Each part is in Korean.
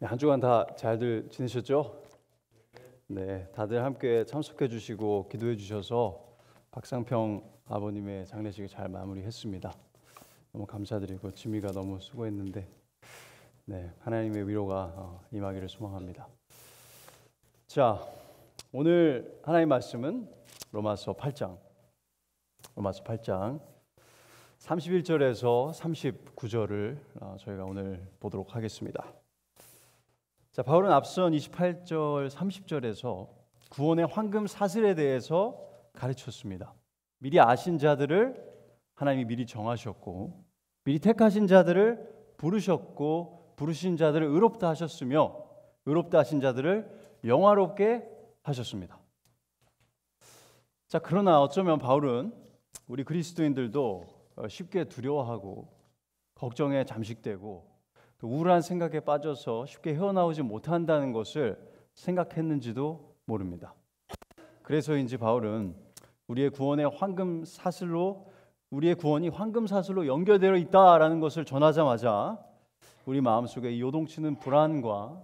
한 주간 다 잘들 지내셨죠? 네, 다들 함께 참석해 주시고 기도해 주셔서 박상평 아버님의 장례식을 잘 마무리했습니다. 너무 감사드리고 지미가 너무 수고했는데 하나님의 위로가 임하기를 소망합니다. 자, 오늘 하나님의 말씀은 로마서 8장 31절에서 39절을 저희가 오늘 보도록 하겠습니다. 자, 바울은 앞선 28절, 30절에서 구원의 황금 사슬에 대해서 가르쳤습니다. 미리 아신 자들을 하나님이 미리 정하셨고, 미리 택하신 자들을 부르셨고, 부르신 자들을 의롭다 하셨으며, 의롭다 하신 자들을 영화롭게 하셨습니다. 자, 그러나 어쩌면 바울은 우리 그리스도인들도 쉽게 두려워하고 걱정에 잠식되고 또 우울한 생각에 빠져서 쉽게 헤어나오지 못한다는 것을 생각했는지도 모릅니다. 그래서인지 바울은 우리의 구원이 황금 사슬로 연결되어 있다라는 것을 전하자마자 우리 마음속에 요동치는 불안과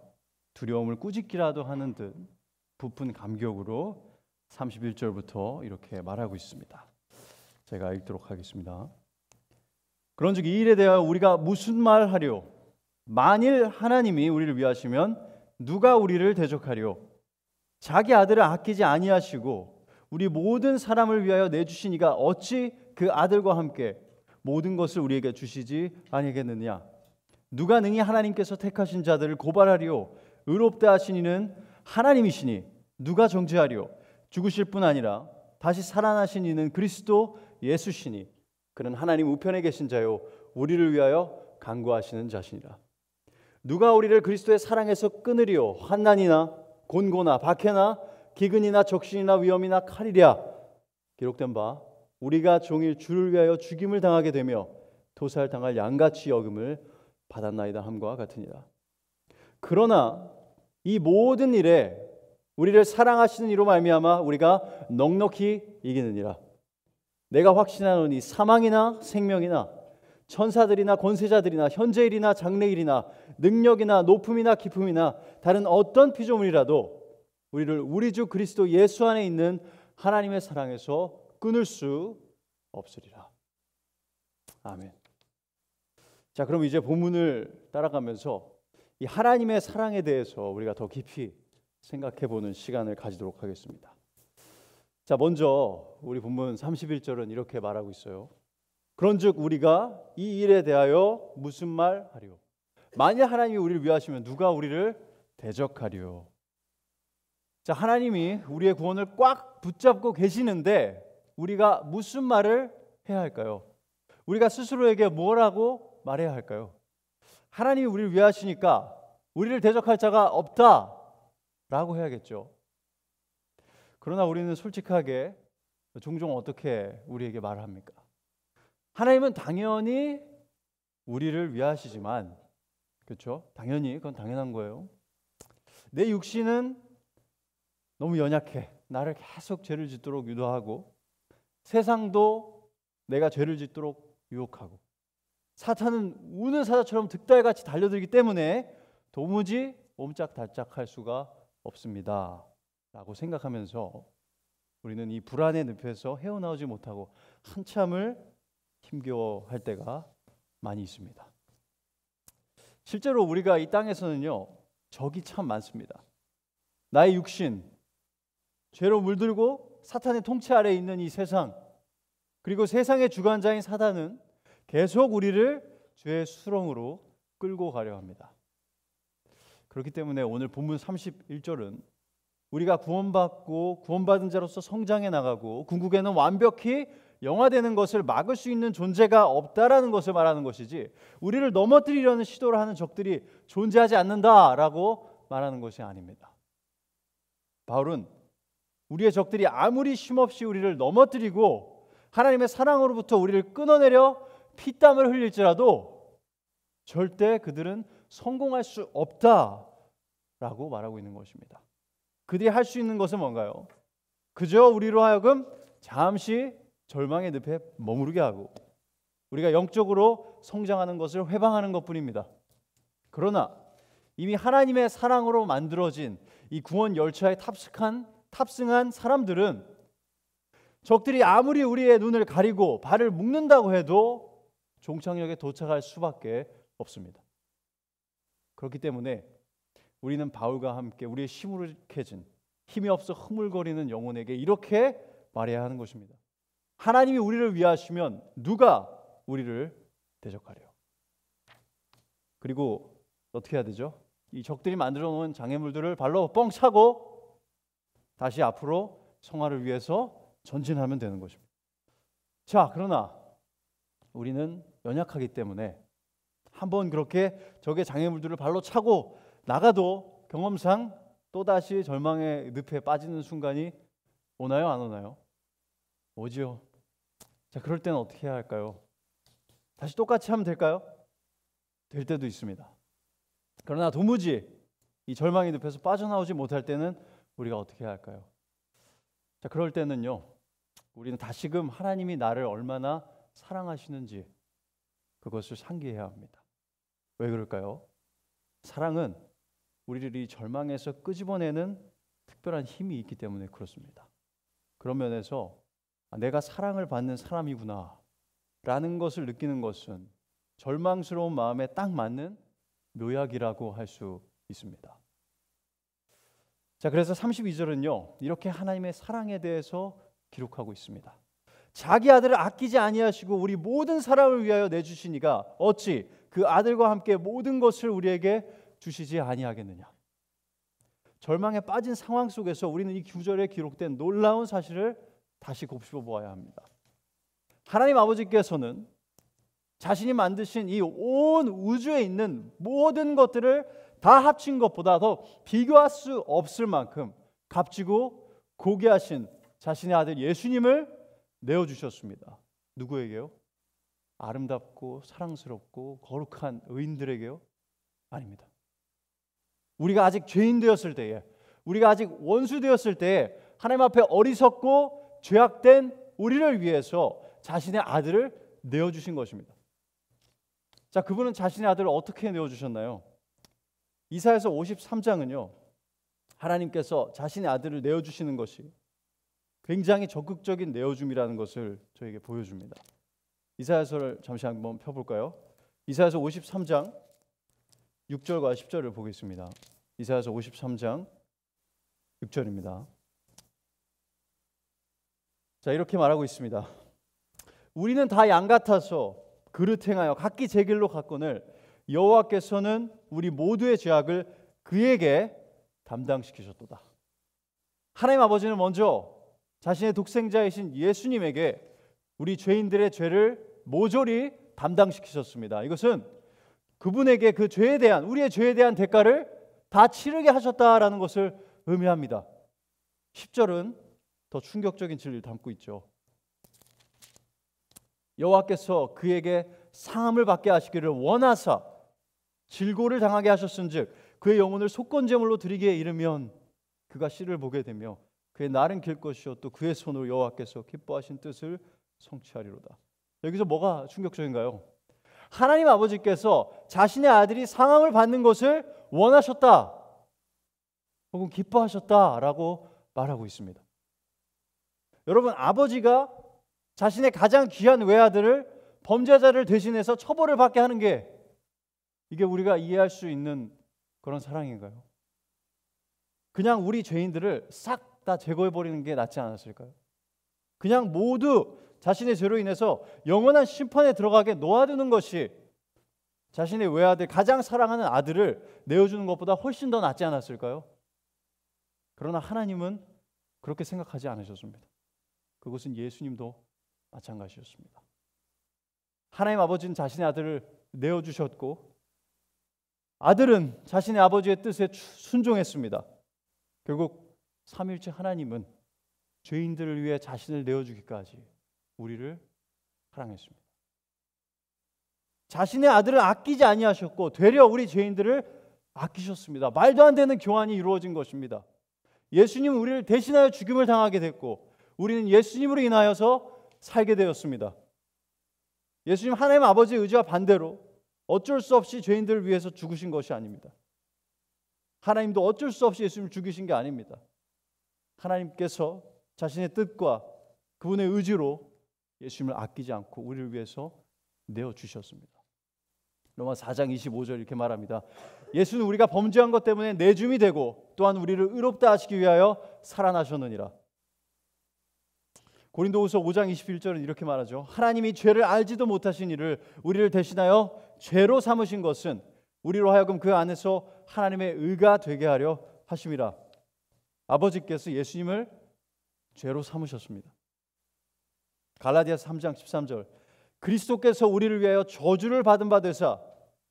두려움을 꾸짖기라도 하는 듯 부푼 감격으로 31절부터 이렇게 말하고 있습니다. 제가 읽도록 하겠습니다. 그런즉 이 일에 대하여 우리가 무슨 말하리요? 만일 하나님이 우리를 위하시면 누가 우리를 대적하리요? 자기 아들을 아끼지 아니하시고 우리 모든 사람을 위하여 내주신 이가 어찌 그 아들과 함께 모든 것을 우리에게 주시지 아니겠느냐? 누가 능히 하나님께서 택하신 자들을 고발하리요? 의롭다 하신 이는 하나님이시니 누가 정죄하리요? 죽으실 뿐 아니라 다시 살아나신 이는 그리스도 예수시니 그는 하나님 우편에 계신 자요 우리를 위하여 간구하시는 자시니라. 누가 우리를 그리스도의 사랑에서 끊으리요? 환난이나 곤고나 박해나 기근이나 적신이나 위험이나 칼이랴. 기록된 바 우리가 종일 주를 위하여 죽임을 당하게 되며 도살당할 양같이 여김을 받았나이다 함과 같으니라. 그러나 이 모든 일에 우리를 사랑하시는 이로 말미암아 우리가 넉넉히 이기느니라. 내가 확신하노니 사망이나 생명이나 천사들이나 권세자들이나 현재일이나 장래일이나 능력이나 높음이나 깊음이나 다른 어떤 피조물이라도 우리를 우리 주 그리스도 예수 안에 있는 하나님의 사랑에서 끊을 수 없으리라. 아멘. 자, 그럼 이제 본문을 따라가면서 이 하나님의 사랑에 대해서 우리가 더 깊이 생각해 보는 시간을 가지도록 하겠습니다. 자, 먼저 우리 본문 31절은 이렇게 말하고 있어요. 그런즉 우리가 이 일에 대하여 무슨 말 하리요? 만일 하나님이 우리를 위하시면 누가 우리를 대적하리요? 자, 하나님이 우리의 구원을 꽉 붙잡고 계시는데 우리가 무슨 말을 해야 할까요? 우리가 스스로에게 뭐라고 말해야 할까요? 하나님이 우리를 위하시니까 우리를 대적할 자가 없다라고 해야겠죠. 그러나 우리는 솔직하게 종종 어떻게 우리에게 말을 합니까? 하나님은 당연히 우리를 위하시지만, 그렇죠? 당연히 그건 당연한 거예요. 내 육신은 너무 연약해. 나를 계속 죄를 짓도록 유도하고, 세상도 내가 죄를 짓도록 유혹하고, 사탄은 우는 사자처럼 득달같이 달려들기 때문에 도무지 옴짝달짝할 수가 없습니다 라고 생각하면서 우리는 이 불안의 늪에서 헤어나오지 못하고 한참을 힘겨워할 때가 많이 있습니다. 실제로 우리가 이 땅에서는요, 적이 참 많습니다. 나의 육신, 죄로 물들고 사탄의 통치 아래에 있는 이 세상, 그리고 세상의 주관자인 사단은 계속 우리를 죄의 수렁으로 끌고 가려 합니다. 그렇기 때문에 오늘 본문 31절은 우리가 구원받고 구원받은 자로서 성장해 나가고 궁극에는 완벽히 영화되는 것을 막을 수 있는 존재가 없다라는 것을 말하는 것이지, 우리를 넘어뜨리려는 시도를 하는 적들이 존재하지 않는다라고 말하는 것이 아닙니다. 바울은 우리의 적들이 아무리 쉼없이 우리를 넘어뜨리고 하나님의 사랑으로부터 우리를 끊어내려 피땀을 흘릴지라도 절대 그들은 성공할 수 없다라고 말하고 있는 것입니다. 그들이 할 수 있는 것은 뭔가요? 그저 우리로 하여금 잠시 절망의 늪에 머무르게 하고 우리가 영적으로 성장하는 것을 회방하는 것뿐입니다. 그러나 이미 하나님의 사랑으로 만들어진 이 구원 열차에 탑승한 사람들은 적들이 아무리 우리의 눈을 가리고 발을 묶는다고 해도 종착역에 도착할 수밖에 없습니다. 그렇기 때문에 우리는 바울과 함께 우리의 시무룩해진 힘이 없어 흐물거리는 영혼에게 이렇게 말해야 하는 것입니다. 하나님이 우리를 위하시면 누가 우리를 대적하려? 그리고 어떻게 해야 되죠? 이 적들이 만들어 놓은 장애물들을 발로 뻥 차고 다시 앞으로 성화를 위해서 전진하면 되는 것입니다. 자, 그러나 우리는 연약하기 때문에 한번 그렇게 적의 장애물들을 발로 차고 나가도 경험상 또다시 절망의 늪에 빠지는 순간이 오나요? 안 오나요? 오지요. 자, 그럴 때는 어떻게 해야 할까요? 다시 똑같이 하면 될까요? 될 때도 있습니다. 그러나 도무지 이 절망의 늪에서 빠져나오지 못할 때는 우리가 어떻게 해야 할까요? 자, 그럴 때는요, 우리는 다시금 하나님이 나를 얼마나 사랑하시는지 그것을 상기해야 합니다. 왜 그럴까요? 사랑은 우리를 이 절망에서 끄집어내는 특별한 힘이 있기 때문에 그렇습니다. 그런 면에서 내가 사랑을 받는 사람이구나 라는 것을 느끼는 것은 절망스러운 마음에 딱 맞는 묘약이라고 할 수 있습니다. 자, 그래서 32절은요 이렇게 하나님의 사랑에 대해서 기록하고 있습니다. 자기 아들을 아끼지 아니하시고 우리 모든 사람을 위하여 내주시니가 어찌 그 아들과 함께 모든 것을 우리에게 주시지 아니하겠느냐. 절망에 빠진 상황 속에서 우리는 이 구절에 기록된 놀라운 사실을 다시 곱씹어 보아야 합니다. 하나님 아버지께서는 자신이 만드신 이 온 우주에 있는 모든 것들을 다 합친 것보다 더 비교할 수 없을 만큼 값지고 고귀하신 자신의 아들 예수님을 내어주셨습니다. 누구에게요? 아름답고 사랑스럽고 거룩한 의인들에게요? 아닙니다. 우리가 아직 죄인 되었을 때에, 우리가 아직 원수 되었을 때에 하나님 앞에 어리석고 죄악된 우리를 위해서 자신의 아들을 내어주신 것입니다. 자, 그분은 자신의 아들을 어떻게 내어주셨나요? 이사야서 53장은요 하나님께서 자신의 아들을 내어주시는 것이 굉장히 적극적인 내어줌이라는 것을 저에게 보여줍니다. 이사야서를 잠시 한번 펴볼까요? 이사야서 53장 6절과 10절을 보겠습니다. 이사야서 53장 6절입니다. 자, 이렇게 말하고 있습니다. 우리는 다 양 같아서 그릇 행하여 각기 제 길로 갔거늘 여호와께서는 우리 모두의 죄악을 그에게 담당시키셨도다. 하나님 아버지는 먼저 자신의 독생자이신 예수님에게 우리 죄인들의 죄를 모조리 담당시키셨습니다. 이것은 그분에게 그 죄에 대한, 우리의 죄에 대한 대가를 다 치르게 하셨다라는 것을 의미합니다. 10절은 더 충격적인 진리를 담고 있죠. 여호와께서 그에게 상함을 받게 하시기를 원하사 질고를 당하게 하셨은즉 그의 영혼을 속건제물로 드리기에 이르면 그가 씨를 보게 되며 그의 날은 길 것이요 또 그의 손으로 여호와께서 기뻐하신 뜻을 성취하리로다. 여기서 뭐가 충격적인가요? 하나님 아버지께서 자신의 아들이 상함을 받는 것을 원하셨다 혹은 기뻐하셨다라고 말하고 있습니다. 여러분, 아버지가 자신의 가장 귀한 외아들을 범죄자를 대신해서 처벌을 받게 하는 게 이게 우리가 이해할 수 있는 그런 사랑인가요? 그냥 우리 죄인들을 싹 다 제거해버리는 게 낫지 않았을까요? 그냥 모두 자신의 죄로 인해서 영원한 심판에 들어가게 놓아두는 것이 자신의 외아들, 가장 사랑하는 아들을 내어주는 것보다 훨씬 더 낫지 않았을까요? 그러나 하나님은 그렇게 생각하지 않으셨습니다. 그것은 예수님도 마찬가지였습니다. 하나님 아버지는 자신의 아들을 내어주셨고 아들은 자신의 아버지의 뜻에 순종했습니다. 결국 삼위일체 하나님은 죄인들을 위해 자신을 내어주기까지 우리를 사랑했습니다. 자신의 아들을 아끼지 아니하셨고 되려 우리 죄인들을 아끼셨습니다. 말도 안 되는 교환이 이루어진 것입니다. 예수님은 우리를 대신하여 죽임을 당하게 됐고 우리는 예수님으로 인하여서 살게 되었습니다. 예수님 하나님 아버지의 의지와 반대로 어쩔 수 없이 죄인들을 위해서 죽으신 것이 아닙니다. 하나님도 어쩔 수 없이 예수님을 죽이신 게 아닙니다. 하나님께서 자신의 뜻과 그분의 의지로 예수님을 아끼지 않고 우리를 위해서 내어주셨습니다. 로마 4장 25절 이렇게 말합니다. 예수는 우리가 범죄한 것 때문에 내줌이 되고 또한 우리를 의롭다 하시기 위하여 살아나셨느니라. 고린도후서 5장 21절은 이렇게 말하죠. 하나님이 죄를 알지도 못하신 이를 우리를 대신하여 죄로 삼으신 것은 우리로 하여금 그 안에서 하나님의 의가 되게 하려 하심이라. 아버지께서 예수님을 죄로 삼으셨습니다. 갈라디아서 3장 13절 그리스도께서 우리를 위하여 저주를 받은 바 되사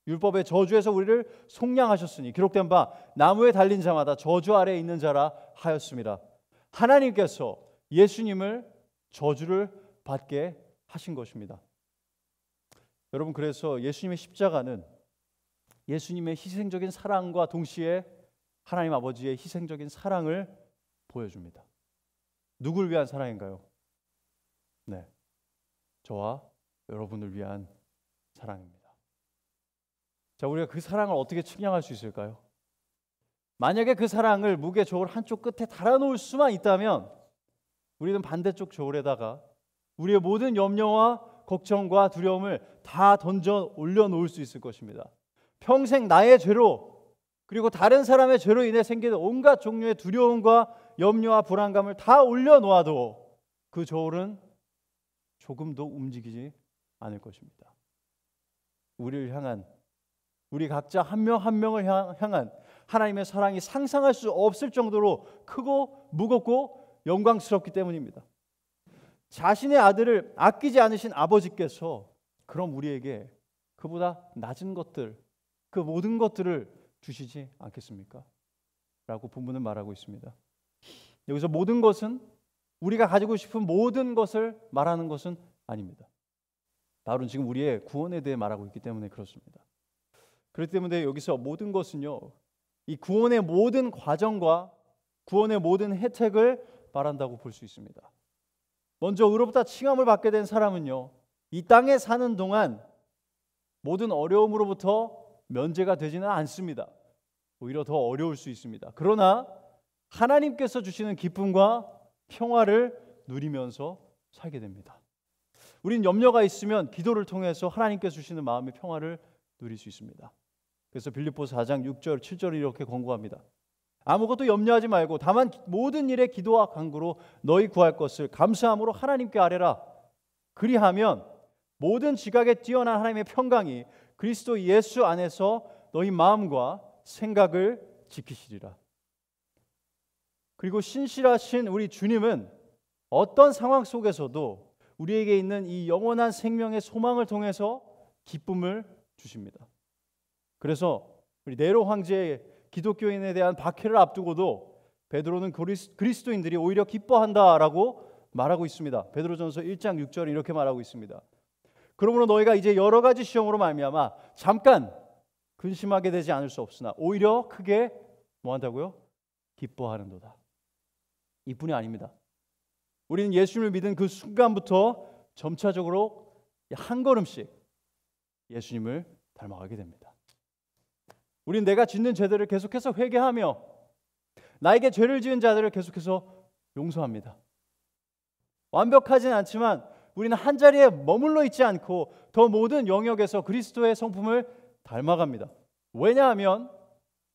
율법의 저주에서 우리를 속량하셨으니 기록된 바 나무에 달린 자마다 저주 아래에 있는 자라 하였습니다. 하나님께서 예수님을 저주를 받게 하신 것입니다. 여러분, 그래서 예수님의 십자가는 예수님의 희생적인 사랑과 동시에 하나님 아버지의 희생적인 사랑을 보여줍니다. 누굴 위한 사랑인가요? 네, 저와 여러분을 위한 사랑입니다. 자, 우리가 그 사랑을 어떻게 측량할 수 있을까요? 만약에 그 사랑을 무게 저울 한쪽 끝에 달아놓을 수만 있다면 우리는 반대쪽 저울에다가 우리의 모든 염려와 걱정과 두려움을 다 던져 올려놓을 수 있을 것입니다. 평생 나의 죄로 그리고 다른 사람의 죄로 인해 생기는 온갖 종류의 두려움과 염려와 불안감을 다 올려놓아도 그 저울은 조금도 움직이지 않을 것입니다. 우리를 향한, 우리 각자 한 명 한 명을 향한 하나님의 사랑이 상상할 수 없을 정도로 크고 무겁고 영광스럽기 때문입니다. 자신의 아들을 아끼지 않으신 아버지께서 그럼 우리에게 그보다 낮은 것들, 그 모든 것들을 주시지 않겠습니까? 라고 본문은 말하고 있습니다. 여기서 모든 것은 우리가 가지고 싶은 모든 것을 말하는 것은 아닙니다. 바울은 지금 우리의 구원에 대해 말하고 있기 때문에 그렇습니다. 그렇기 때문에 여기서 모든 것은요, 이 구원의 모든 과정과 구원의 모든 혜택을 말한다고 볼 수 있습니다. 먼저 의롭다 칭함을 받게 된 사람은요, 이 땅에 사는 동안 모든 어려움으로부터 면제가 되지는 않습니다. 오히려 더 어려울 수 있습니다. 그러나 하나님께서 주시는 기쁨과 평화를 누리면서 살게 됩니다. 우린 염려가 있으면 기도를 통해서 하나님께서 주시는 마음의 평화를 누릴 수 있습니다. 그래서 빌립보서 4장 6절 7절을 이렇게 권고합니다. 아무것도 염려하지 말고 다만 모든 일에 기도와 간구로 너희 구할 것을 감사함으로 하나님께 아뢰라. 그리하면 모든 지각에 뛰어난 하나님의 평강이 그리스도 예수 안에서 너희 마음과 생각을 지키시리라. 그리고 신실하신 우리 주님은 어떤 상황 속에서도 우리에게 있는 이 영원한 생명의 소망을 통해서 기쁨을 주십니다. 그래서 우리 네로 황제의 기독교인에 대한 박해를 앞두고도 베드로는 그리스도인들이 오히려 기뻐한다라고 말하고 있습니다. 베드로전서 1장 6절에 이렇게 말하고 있습니다. 그러므로 너희가 이제 여러 가지 시험으로 말미암아 잠깐 근심하게 되지 않을 수 없으나 오히려 크게 뭐한다고요? 기뻐하는도다. 이뿐이 아닙니다. 우리는 예수님을 믿은 그 순간부터 점차적으로 한 걸음씩 예수님을 닮아가게 됩니다. 우리는 내가 짓는 죄들을 계속해서 회개하며 나에게 죄를 지은 자들을 계속해서 용서합니다. 완벽하진 않지만 우리는 한자리에 머물러 있지 않고 더 모든 영역에서 그리스도의 성품을 닮아갑니다. 왜냐하면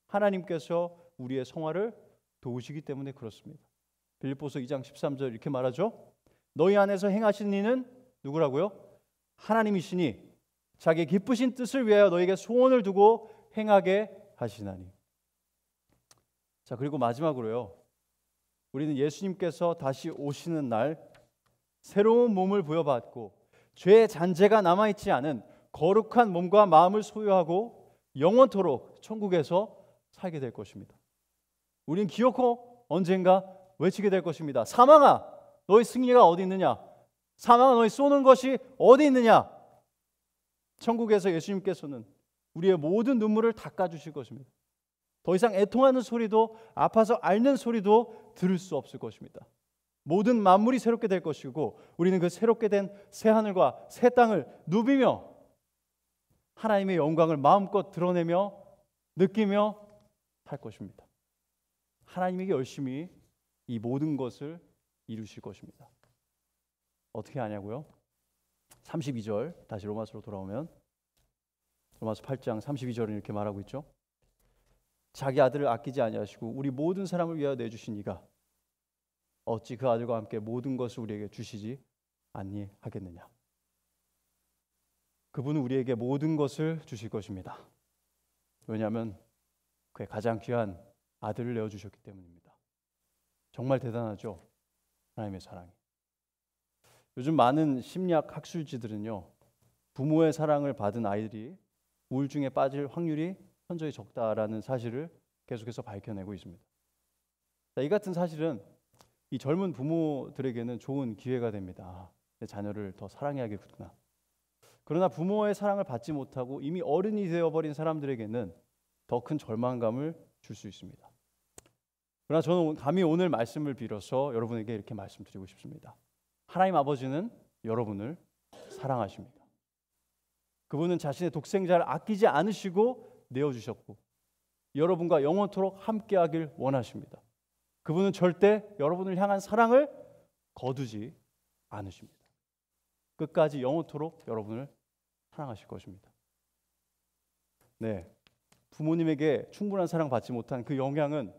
하나님께서 우리의 성화를 도우시기 때문에 그렇습니다. 빌립보서 2장 13절 이렇게 말하죠. 너희 안에서 행하신 이는 누구라고요? 하나님이시니 자기 기쁘신 뜻을 위하여 너희에게 소원을 두고 행하게 하시나니. 자, 그리고 마지막으로요, 우리는 예수님께서 다시 오시는 날 새로운 몸을 부여받고 죄의 잔재가 남아있지 않은 거룩한 몸과 마음을 소유하고 영원토록 천국에서 살게 될 것입니다. 우린 기어코 언젠가 외치게 될 것입니다. 사망아, 너희 승리가 어디 있느냐? 사망아, 너희 쏘는 것이 어디 있느냐? 천국에서 예수님께서는 우리의 모든 눈물을 닦아주실 것입니다. 더 이상 애통하는 소리도 아파서 앓는 소리도 들을 수 없을 것입니다. 모든 만물이 새롭게 될 것이고 우리는 그 새롭게 된 새하늘과 새 땅을 누비며 하나님의 영광을 마음껏 드러내며 느끼며 살 것입니다. 하나님에게 열심히 이 모든 것을 이루실 것입니다. 어떻게 하냐고요? 32절 다시 로마서로 돌아오면 로마서 8장 32절은 이렇게 말하고 있죠. 자기 아들을 아끼지 아니하시고 우리 모든 사람을 위하여 내주신 이가 어찌 그 아들과 함께 모든 것을 우리에게 주시지 아니하겠느냐. 그분은 우리에게 모든 것을 주실 것입니다. 왜냐하면 그의 가장 귀한 아들을 내어주셨기 때문입니다. 정말 대단하죠, 하나님의 사랑이. 요즘 많은 심리학 학술지들은요, 부모의 사랑을 받은 아이들이 우울증에 빠질 확률이 현저히 적다라는 사실을 계속해서 밝혀내고 있습니다. 자, 이 같은 사실은 이 젊은 부모들에게는 좋은 기회가 됩니다. 내 자녀를 더 사랑해야겠구나. 그러나 부모의 사랑을 받지 못하고 이미 어른이 되어버린 사람들에게는 더 큰 절망감을 줄 수 있습니다. 그러나 저는 감히 오늘 말씀을 빌어서 여러분에게 이렇게 말씀드리고 싶습니다. 하나님 아버지는 여러분을 사랑하십니다. 그분은 자신의 독생자를 아끼지 않으시고 내어주셨고 여러분과 영원토록 함께하길 원하십니다. 그분은 절대 여러분을 향한 사랑을 거두지 않으십니다. 끝까지 영원토록 여러분을 사랑하실 것입니다. 네, 부모님에게 충분한 사랑 받지 못한 그 영향은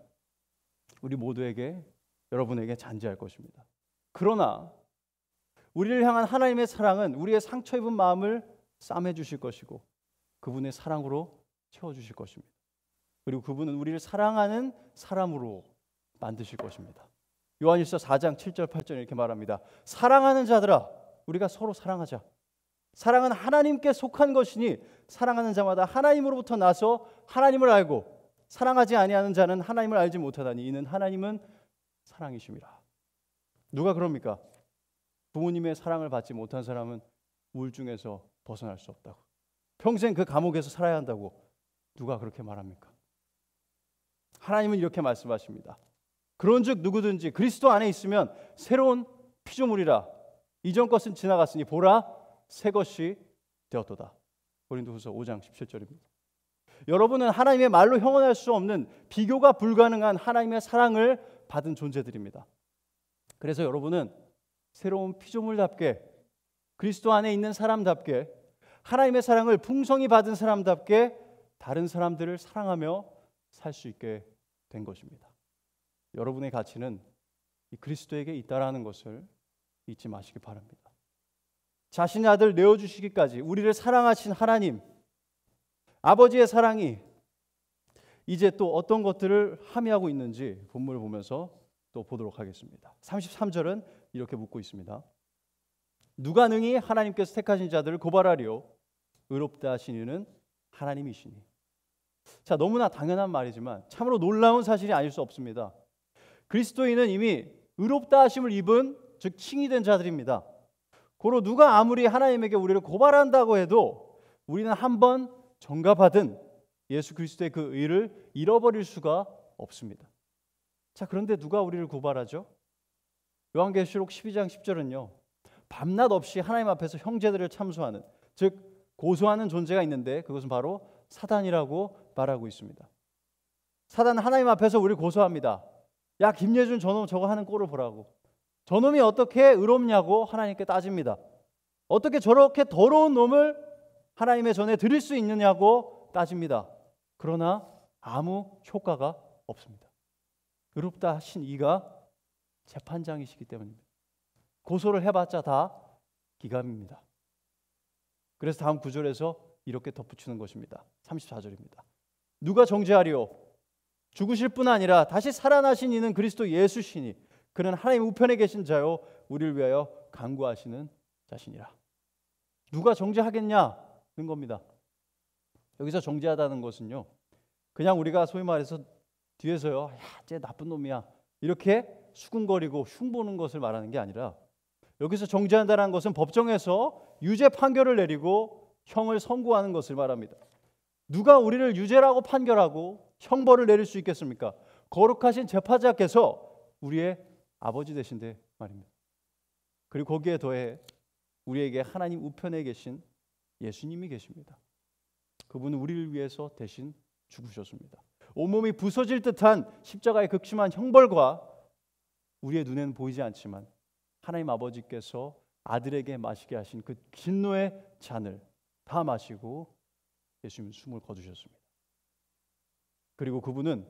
우리 모두에게, 여러분에게 잔재할 것입니다. 그러나 우리를 향한 하나님의 사랑은 우리의 상처 입은 마음을 싸매 주실 것이고 그분의 사랑으로 채워주실 것입니다. 그리고 그분은 우리를 사랑하는 사람으로 만드실 것입니다. 요한일서 4장 7절 8절 이렇게 말합니다. 사랑하는 자들아, 우리가 서로 사랑하자. 사랑은 하나님께 속한 것이니 사랑하는 자마다 하나님으로부터 나서 하나님을 알고 사랑하지 아니하는 자는 하나님을 알지 못하다니 이는 하나님은 사랑이심이라. 누가 그럽니까? 부모님의 사랑을 받지 못한 사람은 우울증에서 벗어날 수 없다고, 평생 그 감옥에서 살아야 한다고 누가 그렇게 말합니까? 하나님은 이렇게 말씀하십니다. 그런즉 누구든지 그리스도 안에 있으면 새로운 피조물이라. 이전 것은 지나갔으니 보라 새 것이 되었도다. 고린도후서 5장 17절입니다. 여러분은 하나님의 말로 형언할 수 없는 비교가 불가능한 하나님의 사랑을 받은 존재들입니다. 그래서 여러분은 새로운 피조물답게, 그리스도 안에 있는 사람답게, 하나님의 사랑을 풍성히 받은 사람답게 다른 사람들을 사랑하며 살 수 있게 된 것입니다. 여러분의 가치는 이 그리스도에게 있다라는 것을 잊지 마시기 바랍니다. 자신의 아들 내어주시기까지 우리를 사랑하신 하나님, 아버지의 사랑이 이제 또 어떤 것들을 함의하고 있는지 본문을 보면서 또 보도록 하겠습니다. 33절은 이렇게 묻고 있습니다. 누가 능히 하나님께서 택하신 자들을 고발하리요? 의롭다 하신 이는 하나님이시니. 자, 너무나 당연한 말이지만 참으로 놀라운 사실이 아닐 수 없습니다. 그리스도인은 이미 의롭다 하심을 입은, 즉 칭의된 자들입니다. 고로 누가 아무리 하나님에게 우리를 고발한다고 해도 우리는 한번 전가받은 예수 그리스도의 그 의를 잃어버릴 수가 없습니다. 자, 그런데 누가 우리를 고발하죠? 요한계시록 12장 10절은요. 밤낮 없이 하나님 앞에서 형제들을 참소하는, 즉 고소하는 존재가 있는데 그것은 바로 사단이라고 말하고 있습니다. 사단은 하나님 앞에서 우리를 고소합니다. 야, 김예준 저놈 저거 하는 꼴을 보라고. 저놈이 어떻게 의롭냐고 하나님께 따집니다. 어떻게 저렇게 더러운 놈을 하나님의 전에 드릴 수 있느냐고 따집니다. 그러나 아무 효과가 없습니다. 의롭다 하신 이가 재판장이시기 때문입니다. 고소를 해봤자 다 기감입니다. 그래서 다음 구절에서 이렇게 덧붙이는 것입니다. 34절입니다. 누가 정죄하리요? 죽으실 뿐 아니라 다시 살아나신 이는 그리스도 예수시니 그는 하나님 우편에 계신 자요 우리를 위하여 간구하시는 자시니라. 누가 정죄하겠냐는 겁니다. 여기서 정죄하다는 것은요, 그냥 우리가 소위 말해서 뒤에서요, 야, 쟤 나쁜 놈이야 이렇게 수군거리고 흉보는 것을 말하는 게 아니라, 여기서 정죄한다는 것은 법정에서 유죄 판결을 내리고 형을 선고하는 것을 말합니다. 누가 우리를 유죄라고 판결하고 형벌을 내릴 수 있겠습니까? 거룩하신 재판자께서 우리의 아버지 되신데 말입니다. 그리고 거기에 더해 우리에게 하나님 우편에 계신 예수님이 계십니다. 그분은 우리를 위해서 대신 죽으셨습니다. 온몸이 부서질 듯한 십자가의 극심한 형벌과 우리의 눈에는 보이지 않지만 하나님 아버지께서 아들에게 마시게 하신 그 진노의 잔을 다 마시고 예수님은 숨을 거두셨습니다. 그리고 그분은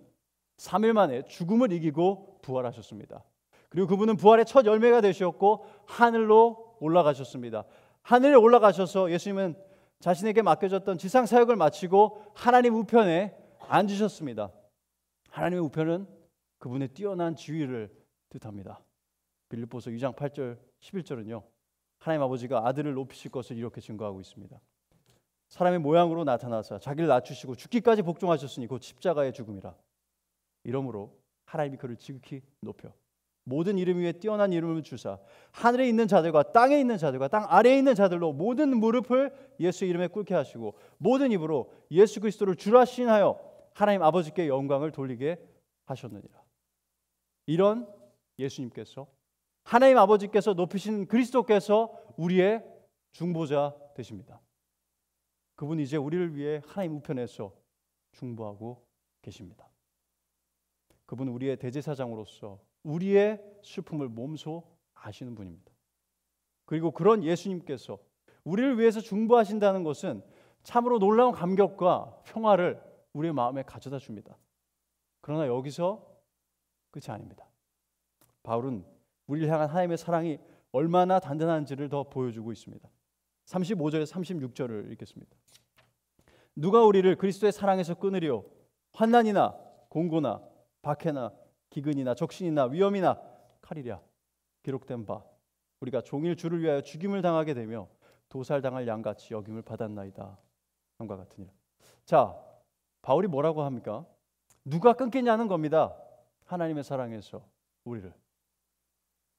3일 만에 죽음을 이기고 부활하셨습니다. 그리고 그분은 부활의 첫 열매가 되셨고 하늘로 올라가셨습니다. 하늘에 올라가셔서 예수님은 자신에게 맡겨졌던 지상 사역을 마치고 하나님 우편에 앉으셨습니다. 하나님의 우편은 그분의 뛰어난 지위를 뜻합니다. 빌립보서 2장 8절 11절은요. 하나님 아버지가 아들을 높이실 것을 이렇게 증거하고 있습니다. 사람의 모양으로 나타나사 자기를 낮추시고 죽기까지 복종하셨으니 곧 십자가의 죽음이라. 이러므로 하나님이 그를 지극히 높여 모든 이름 위에 뛰어난 이름을 주사 하늘에 있는 자들과 땅에 있는 자들과 땅 아래에 있는 자들로 모든 무릎을 예수 이름에 꿇게 하시고 모든 입으로 예수 그리스도를 주라 시인하여 하나님 아버지께 영광을 돌리게 하셨느니라. 이런 예수님께서 하나님 아버지께서 높이신 그리스도께서 우리의 중보자 되십니다. 그분이 이제 우리를 위해 하나님 우편에서 중보하고 계십니다. 그분은 우리의 대제사장으로서 우리의 슬픔을 몸소 아시는 분입니다. 그리고 그런 예수님께서 우리를 위해서 중보하신다는 것은 참으로 놀라운 감격과 평화를 우리의 마음에 가져다 줍니다. 그러나 여기서 끝이 아닙니다. 바울은 우리를 향한 하나님의 사랑이 얼마나 단단한지를 더 보여주고 있습니다. 35절에서 36절을 읽겠습니다. 누가 우리를 그리스도의 사랑에서 끊으리요? 환난이나 공고나 박해나 기근이나 적신이나 위험이나 칼이랴. 기록된 바 우리가 종일 주를 위하여 죽임을 당하게 되며 도살당할 양같이 여김을 받았나이다. 함과 같으니라. 자, 바울이 뭐라고 합니까? 누가 끊겠냐는 겁니다. 하나님의 사랑에서 우리를.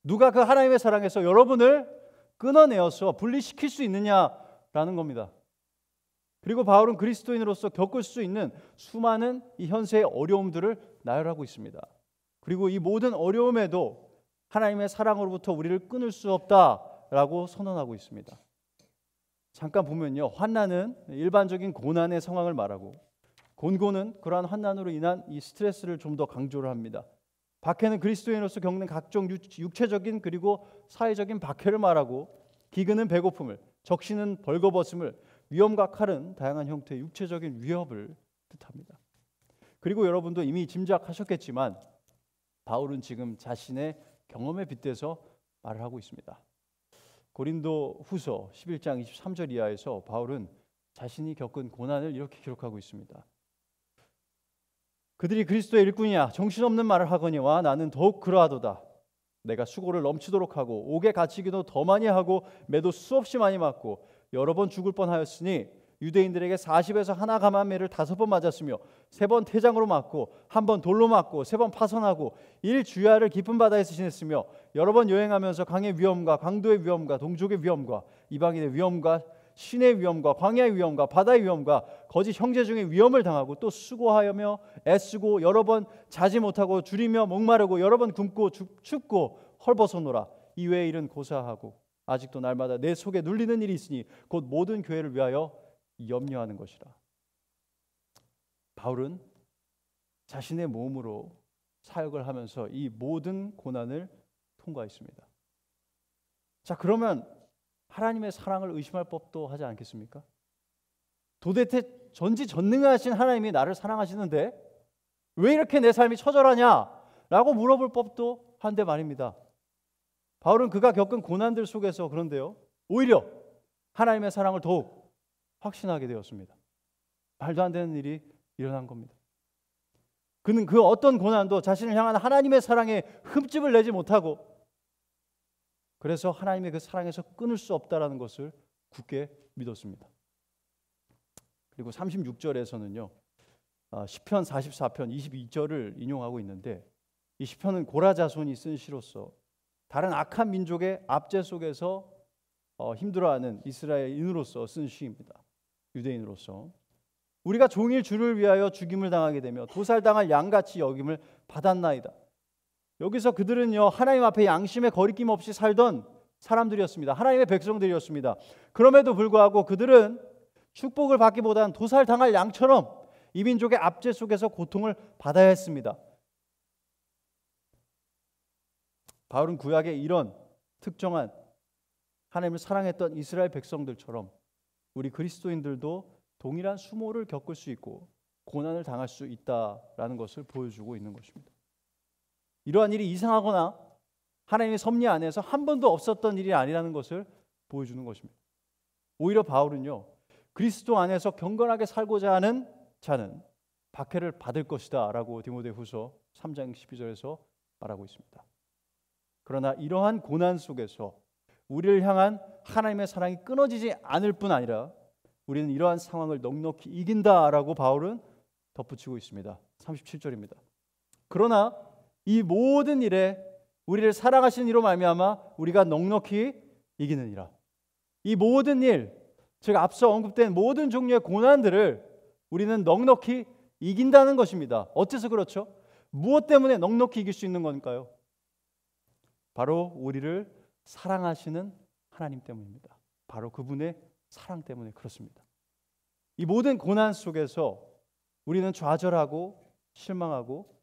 누가 그 하나님의 사랑에서 여러분을 끊어내어서 분리시킬 수 있느냐라는 겁니다. 그리고 바울은 그리스도인으로서 겪을 수 있는 수많은 이 현세의 어려움들을 나열하고 있습니다. 그리고 이 모든 어려움에도 하나님의 사랑으로부터 우리를 끊을 수 없다라고 선언하고 있습니다. 잠깐 보면요, 환난은 일반적인 고난의 상황을 말하고 곤고는 그러한 환난으로 인한 이 스트레스를 좀 더 강조를 합니다. 박해는 그리스도인으로서 겪는 각종 육체적인 그리고 사회적인 박해를 말하고 기근은 배고픔을, 적신은 벌거벗음을, 위험과 칼은 다양한 형태의 육체적인 위협을 뜻합니다. 그리고 여러분도 이미 짐작하셨겠지만 바울은 지금 자신의 경험에 빗대서 말을 하고 있습니다. 고린도 후서 11장 23절 이하에서 바울은 자신이 겪은 고난을 이렇게 기록하고 있습니다. 그들이 그리스도의 일꾼이야 정신없는 말을 하거니와 나는 더욱 그러하도다. 내가 수고를 넘치도록 하고 옥에 갇히기도 더 많이 하고 매도 수없이 많이 맞고 여러 번 죽을 뻔하였으니 유대인들에게 40에서 하나 감한 매를 5번 맞았으며 3번 태장으로 맞고 1번 돌로 맞고 3번 파선하고 1주야를 깊은 바다에서 지냈으며 여러 번 여행하면서 강의 위험과 강도의 위험과 동족의 위험과 이방인의 위험과 신의 위험과 광야의 위험과 바다의 위험과 거짓 형제 중에 위험을 당하고 또 수고하며 애쓰고 여러 번 자지 못하고 줄이며 목마르고 여러 번 굶고 춥고 헐벗어노라. 이외의 일은 고사하고 아직도 날마다 내 속에 눌리는 일이 있으니 곧 모든 교회를 위하여 염려하는 것이라. 바울은 자신의 몸으로 사역을 하면서 이 모든 고난을 통과했습니다. 자, 그러면 하나님의 사랑을 의심할 법도 하지 않겠습니까? 도대체 전지전능하신 하나님이 나를 사랑하시는데 왜 이렇게 내 삶이 처절하냐라고 물어볼 법도 한데 말입니다. 바울은 그가 겪은 고난들 속에서 그런데요, 오히려 하나님의 사랑을 더욱 확신하게 되었습니다. 말도 안 되는 일이 일어난 겁니다. 그는 그 어떤 고난도 자신을 향한 하나님의 사랑에 흠집을 내지 못하고 그래서 하나님의 그 사랑에서 끊을 수 없다라는 것을 굳게 믿었습니다. 그리고 36절에서는요, 시편 44편 22절을 인용하고 있는데 이 시편은 고라 자손이 쓴 시로서 다른 악한 민족의 압제 속에서 힘들어하는 이스라엘인으로서 쓴 시입니다. 유대인으로서 우리가 종일 주를 위하여 죽임을 당하게 되며 도살당할 양같이 여김을 받았나이다. 여기서 그들은요, 하나님 앞에 양심의 거리낌 없이 살던 사람들이었습니다. 하나님의 백성들이었습니다. 그럼에도 불구하고 그들은 축복을 받기보다는 도살당할 양처럼 이민족의 압제 속에서 고통을 받아야 했습니다. 바울은 구약의 이런 특정한 하나님을 사랑했던 이스라엘 백성들처럼 우리 그리스도인들도 동일한 수모를 겪을 수 있고 고난을 당할 수 있다라는 것을 보여주고 있는 것입니다. 이러한 일이 이상하거나 하나님의 섭리 안에서 한 번도 없었던 일이 아니라는 것을 보여주는 것입니다. 오히려 바울은요, 그리스도 안에서 경건하게 살고자 하는 자는 박해를 받을 것이다 라고 디모데후서 3장 12절에서 말하고 있습니다. 그러나 이러한 고난 속에서 우리를 향한 하나님의 사랑이 끊어지지 않을 뿐 아니라 우리는 이러한 상황을 넉넉히 이긴다라고 바울은 덧붙이고 있습니다. 37절입니다. 그러나 이 모든 일에 우리를 사랑하시는 이로 말미암아 우리가 넉넉히 이기느니라. 이 모든 일, 즉 앞서 언급된 모든 종류의 고난들을 우리는 넉넉히 이긴다는 것입니다. 어째서 그렇죠? 무엇 때문에 넉넉히 이길 수 있는 건가요? 바로 우리를 사랑하시는 하나님 때문입니다. 바로 그분의 사랑 때문에 그렇습니다. 이 모든 고난 속에서 우리는 좌절하고 실망하고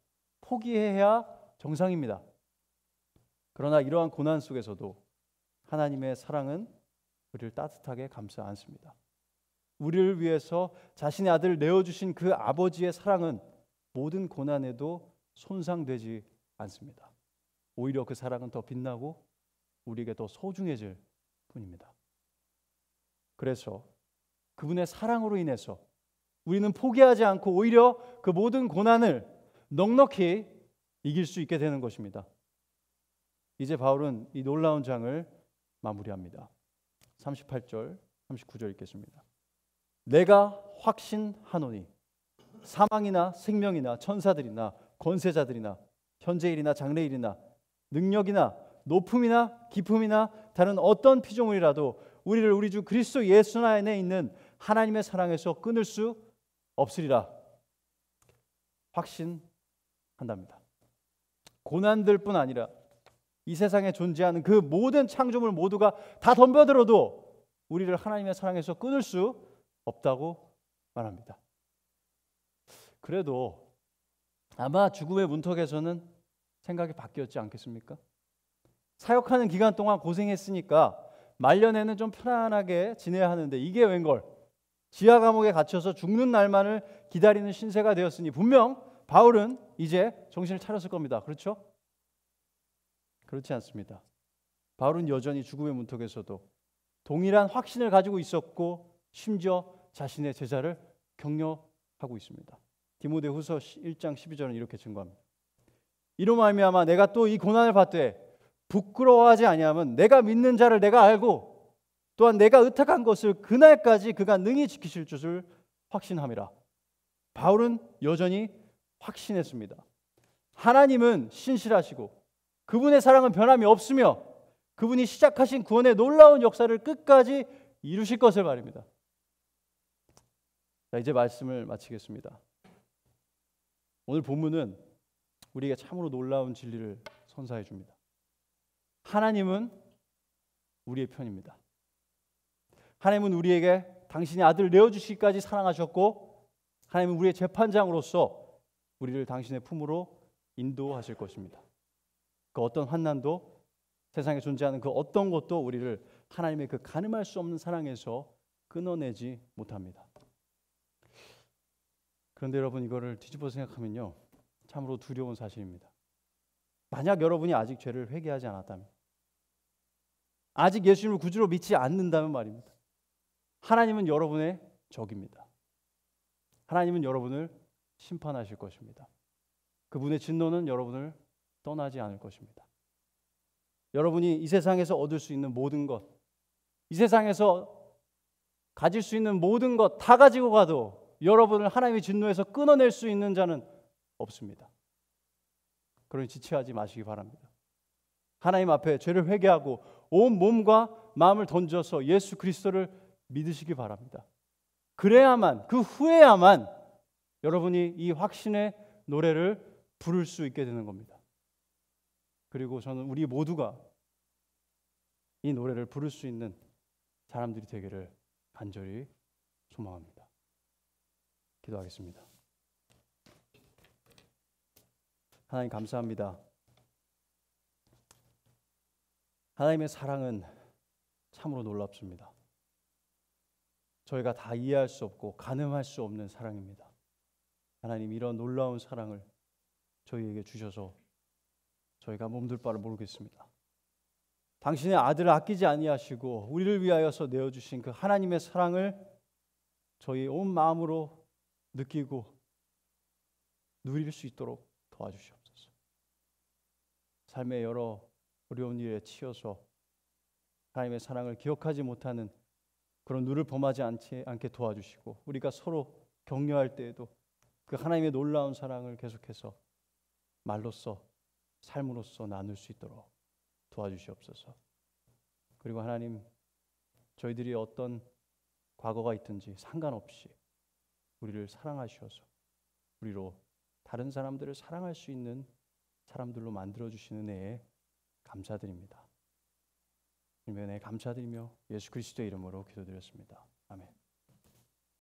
포기해야 정상입니다. 그러나 이러한 고난 속에서도 하나님의 사랑은 우리를 따뜻하게 감싸 안습니다. 우리를 위해서 자신의 아들을 내어주신 그 아버지의 사랑은 모든 고난에도 손상되지 않습니다. 오히려 그 사랑은 더 빛나고 우리에게 더 소중해질 뿐입니다. 그래서 그분의 사랑으로 인해서 우리는 포기하지 않고 오히려 그 모든 고난을 넉넉히 이길 수 있게 되는 것입니다. 이제 바울은 이 놀라운 장을 마무리합니다. 38절, 39절 읽겠습니다. 내가 확신하노니 사망이나 생명이나 천사들이나 권세자들이나 현재일이나 장래일이나 능력이나 높음이나 깊음이나 다른 어떤 피조물이라도 우리를 우리 주 그리스도 예수 안에 있는 하나님의 사랑에서 끊을 수 없으리라. 확신한답니다. 고난들뿐 아니라 이 세상에 존재하는 그 모든 창조물 모두가 다 덤벼들어도 우리를 하나님의 사랑에서 끊을 수 없다고 말합니다. 그래도 아마 죽음의 문턱에서는 생각이 바뀌었지 않겠습니까? 사역하는 기간 동안 고생했으니까 말년에는 좀 편안하게 지내야 하는데 이게 웬걸? 지하 감옥에 갇혀서 죽는 날만을 기다리는 신세가 되었으니 분명 바울은 이제 정신을 차렸을 겁니다. 그렇죠? 그렇지 않습니다. 바울은 여전히 죽음의 문턱에서도 동일한 확신을 가지고 있었고 심지어 자신의 제자를 격려하고 있습니다. 디모데후서 1장 12절은 이렇게 증거합니다. 이로 말미암아 내가 또 이 고난을 받되 부끄러워하지 아니하면 내가 믿는 자를 내가 알고 또한 내가 의탁한 것을 그날까지 그가 능히 지키실 줄을 확신함이라. 바울은 여전히 확신했습니다. 하나님은 신실하시고 그분의 사랑은 변함이 없으며 그분이 시작하신 구원의 놀라운 역사를 끝까지 이루실 것을 말입니다. 자, 이제 말씀을 마치겠습니다. 오늘 본문은 우리에게 참으로 놀라운 진리를 선사해 줍니다. 하나님은 우리의 편입니다. 하나님은 우리에게 당신의 아들을 내어주시기까지 사랑하셨고 하나님은 우리의 재판장으로서 우리를 당신의 품으로 인도하실 것입니다. 그 어떤 환난도 세상에 존재하는 그 어떤 것도 우리를 하나님의 그 가늠할 수 없는 사랑에서 끊어내지 못합니다. 그런데 여러분 이거를 뒤집어 생각하면요 참으로 두려운 사실입니다. 만약 여러분이 아직 죄를 회개하지 않았다면 아직 예수님을 구주로 믿지 않는다면 말입니다. 하나님은 여러분의 적입니다. 하나님은 여러분을 심판하실 것입니다. 그분의 진노는 여러분을 떠나지 않을 것입니다. 여러분이 이 세상에서 얻을 수 있는 모든 것, 이 세상에서 가질 수 있는 모든 것 다 가지고 가도 여러분을 하나님의 진노에서 끊어낼 수 있는 자는 없습니다. 그러니 지체하지 마시기 바랍니다. 하나님 앞에 죄를 회개하고 온 몸과 마음을 던져서 예수 그리스도를 믿으시기 바랍니다. 그래야만, 그 후에야만 여러분이 이 확신의 노래를 부를 수 있게 되는 겁니다. 그리고 저는 우리 모두가 이 노래를 부를 수 있는 사람들이 되기를 간절히 소망합니다. 기도하겠습니다. 하나님 감사합니다. 하나님의 사랑은 참으로 놀랍습니다. 저희가 다 이해할 수 없고 가늠할 수 없는 사랑입니다. 하나님, 이런 놀라운 사랑을 저희에게 주셔서 저희가 몸둘 바를 모르겠습니다. 당신의 아들을 아끼지 아니하시고 우리를 위하여서 내어주신 그 하나님의 사랑을 저희 온 마음으로 느끼고 누릴 수 있도록 도와주시옵소서. 삶의 여러 어려운 일에 치여서 하나님의 사랑을 기억하지 못하는 그런 눈을 범하지 않게 도와주시고, 우리가 서로 격려할 때에도 그 하나님의 놀라운 사랑을 계속해서 말로써 삶으로써 나눌 수 있도록 도와주시옵소서. 그리고 하나님, 저희들이 어떤 과거가 있든지 상관없이 우리를 사랑하셔서 우리로 다른 사람들을 사랑할 수 있는 사람들로 만들어주시는 은혜에 감사드립니다. 은혜에 감사드리며 예수 그리스도의 이름으로 기도드렸습니다.